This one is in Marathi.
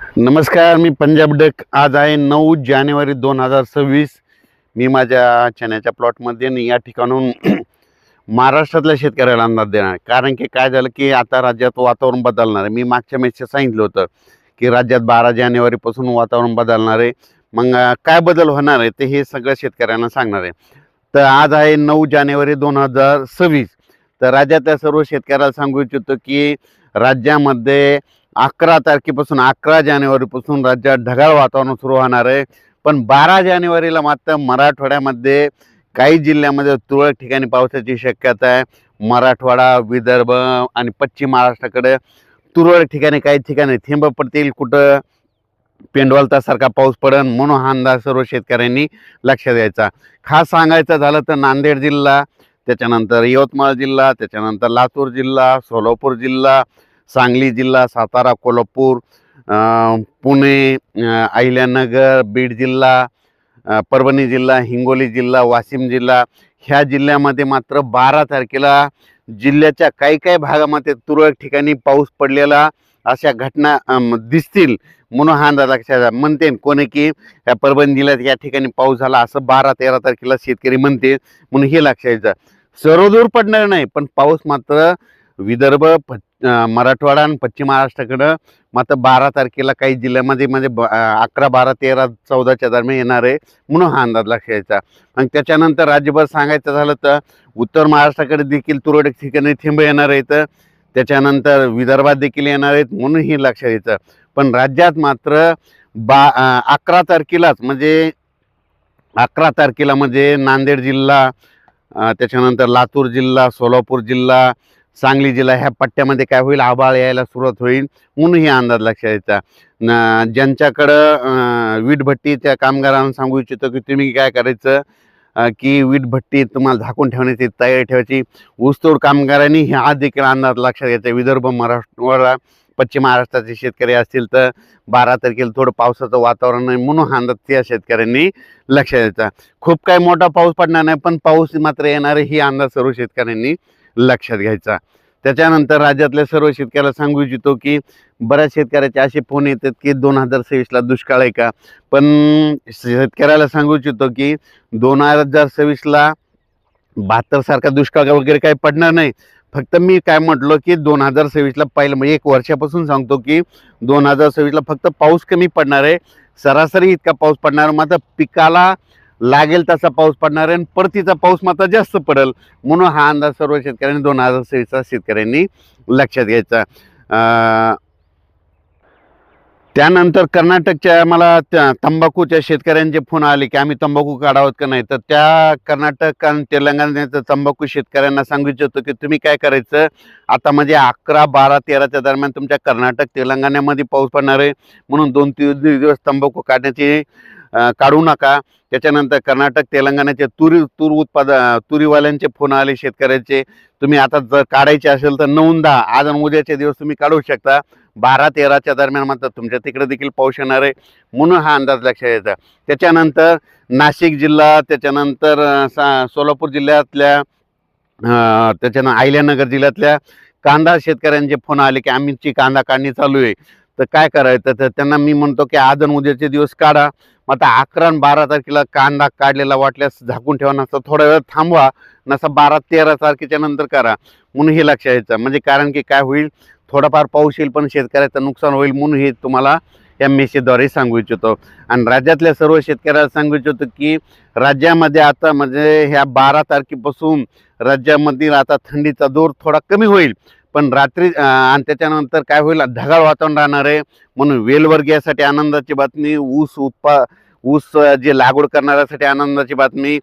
नमस्कार, मी पंजाब डक. आज आहे 9 जानेवारी 2026. मी माझ्या चण्याच्या प्लॉटमध्ये आणि या ठिकाणून महाराष्ट्रातल्या शेतकऱ्याला अंदाज देणार. कारण की काय झालं की आता राज्यात वातावरण बदलणार आहे. मी मागच्या मेसेज सांगितलं होतं की राज्यात 12 जानेवारीपासून वातावरण बदलणार आहे. मग काय बदल होणार आहे ते हे सगळं शेतकऱ्यांना सांगणार आहे. तर आज आहे 9 जानेवारी 2026. तर राज्यातल्या सर्व शेतकऱ्याला सांगू इच्छितो की राज्यामध्ये 11 तारखेपासून 11 जानेवारीपासून राज्यात ढगाळ वातावरण सुरू होणार आहे. पण 12 जानेवारीला मात्र मराठवाड्यामध्ये काही जिल्ह्यामध्ये तुरळक ठिकाणी पावसाची शक्यता आहे. मराठवाडा, विदर्भ आणि पश्चिम महाराष्ट्राकडे तुरळक ठिकाणी काही ठिकाणी थेंब पडतील, कुठं पेंडवालतासारखा पाऊस पडेल. म्हणून हा अंदाज सर्व शेतकऱ्यांनी लक्षात घ्यायचा. खास सांगायचं झालं तर नांदेड जिल्हा, त्याच्यानंतर यवतमाळ जिल्हा, त्याच्यानंतर लातूर जिल्हा, सोलापूर जिल्हा, सांगली जिल्हा, सातारा, कोल्हापूर, पुणे, अहिल्यानगर, बीड जिल्हा, परभणी जिल्हा, हिंगोली जिल्हा, वाशिम जिल्हा, ह्या जिल्ह्यामध्ये मात्र 12 तारखेला जिल्ह्याच्या काही काही भागामध्ये तुरळक ठिकाणी पाऊस पडलेला अशा घटना दिसतील. म्हणून हा अंदाज लक्षात म्हणते कोणी की या परभणी जिल्ह्यात या ठिकाणी पाऊस झाला असं 12-13 तारखेला शेतकरी म्हणते. म्हणून हे लक्षात घ्यायचं. सर्वदूर पडणार नाही, पण पाऊस मात्र विदर्भ, मराठवाडा आणि पश्चिम महाराष्ट्राकडं मात्र 12 तारखेला काही जिल्ह्यामध्ये म्हणजे 11, 12, 13, 14च्या दरम्यान येणार आहे. म्हणून हा अंदाज लक्षात घ्यायचा. आणि त्याच्यानंतर राज्यभर सांगायचं झालं तर उत्तर महाराष्ट्राकडे देखील तुरळक ठिकाणी थेंब येणार आहेत. त्याच्यानंतर विदर्भात देखील येणार आहेत. म्हणून हे लक्षात घ्यायचं. पण राज्यात मात्र 11 तारखेलाच म्हणजे 11 तारखेला म्हणजे नांदेड जिल्हा, त्याच्यानंतर लातूर जिल्हा, सोलापूर जिल्हा, सांगली जिल्हा ह्या पट्ट्यामध्ये काय होईल, आभाळ यायला सुरुवात होईल. म्हणून हे अंदाज लक्षात घ्यायचा. ज्यांच्याकडं वीटभट्टी त्या कामगारांना सांगू इच्छितो की तुम्ही काय करायचं की वीटभट्टी तुम्हाला झाकून ठेवण्याची तयारी ठेवायची. ऊसतोड कामगारांनी हे आज देखील अंदाज लक्षात घ्यायचा. विदर्भ, मराठवाडा, पश्चिम महाराष्ट्राचे शेतकरी असतील तर 12 तारखेला थोडं पावसाचं वातावरण आहे. म्हणून हा अंदाज त्या शेतकऱ्यांनी लक्षात द्यायचा. खूप काही मोठा पाऊस पडणार नाही, पण पाऊस मात्र येणार आहे, ही अंदाज सर्व शेतकऱ्यांनी लक्षात घ्यायचा. त्याच्यानंतर राज्यातल्या सर्व शेतकऱ्याला सांगू इच्छितो की बऱ्याच शेतकऱ्याचे असे फोन येतात की 2026ला दुष्काळ आहे का. पण शेतकऱ्याला सांगू इच्छितो की 2026ला 72 सारखा दुष्काळ वगैरे काही पडणार नाही. फक्त मी काय म्हटलो की 2026ला पहिलं म्हणजे 1 वर्षापासून सांगतो की 2026ला फक्त पाऊस कमी पडणार आहे. सरासरी इतका पाऊस पडणार, मात्र पिकाला लागेल तसा पाऊस पडणार आहे आणि परतीचा पाऊस मात्र जास्त पडेल. म्हणून हा अंदाज सर्व शेतकऱ्यांनी 2026चा शेतकऱ्यांनी लक्षात घ्यायचा. त्यानंतर कर्नाटकच्या मला तंबाखूच्या शेतकऱ्यांचे फोन आले की आम्ही तंबाखू काढावत का नाही. तर त्या कर्नाटक आणि तेलंगणाच्या तंबाखू शेतकऱ्यांना सांगू इच्छितो की तुम्ही काय करायचं, आता म्हणजे 11, 12, 13च्या दरम्यान तुमच्या कर्नाटक, तेलंगणामध्ये पाऊस पडणार आहे. म्हणून 2-3 दिवस तंबाखू काढण्याची काढू नका. त्याच्यानंतर कर्नाटक, तेलंगणाचे तुरीवाल्यांचे फोन आले शेतकऱ्याचे, तुम्ही आता जर काढायचे असेल तर 9-10 आज आणि उद्याचे दिवस तुम्ही काढू शकता. 12-13च्या दरम्यान मात्र तुमच्या तिकडे देखील पाऊस येणार आहे. म्हणून हा अंदाज लक्षात घ्यायचा. त्याच्यानंतर नाशिक जिल्हा, त्याच्यानंतर सोलापूर जिल्ह्यातल्या, त्याच्यानं अहिल्यानगर जिल्ह्यातल्या कांदा शेतकऱ्यांचे फोन आले की आमची कांदा काढणी चालू आहे. तर काय करायचं, तर त्यांना मी म्हणतो की आज आणि उद्याचे दिवस काढा. मग आता 11 आणि 12 तारखेला कांदा काढलेला वाटल्यास झाकून ठेवा, नसता थोडा वेळ थांबवा, नसा 12-13 तारखेच्या नंतर करा. म्हणून हे लक्षात घ्यायचं. म्हणजे कारण की काय होईल, थोडाफार पाऊस येईल पण शेतकऱ्याचं नुकसान होईल. म्हणून हे तुम्हाला या मेसेजद्वारे सांगू इच्छितो. आणि राज्यातल्या सर्व शेतकऱ्याला सांगू इच्छितो की राज्यामध्ये आता म्हणजे ह्या 12 तारखेपासून राज्यामधील आता थंडीचा जोर थोडा कमी होईल. पण रात्री आणि त्याच्यानंतर काय होईल, ढगाळ वातावरण राहणार आहे. म्हणून वेलवर्गीयासाठी आनंदाची बातमी, ऊस जे लागवड करणाऱ्यासाठी आनंदाची बातमी,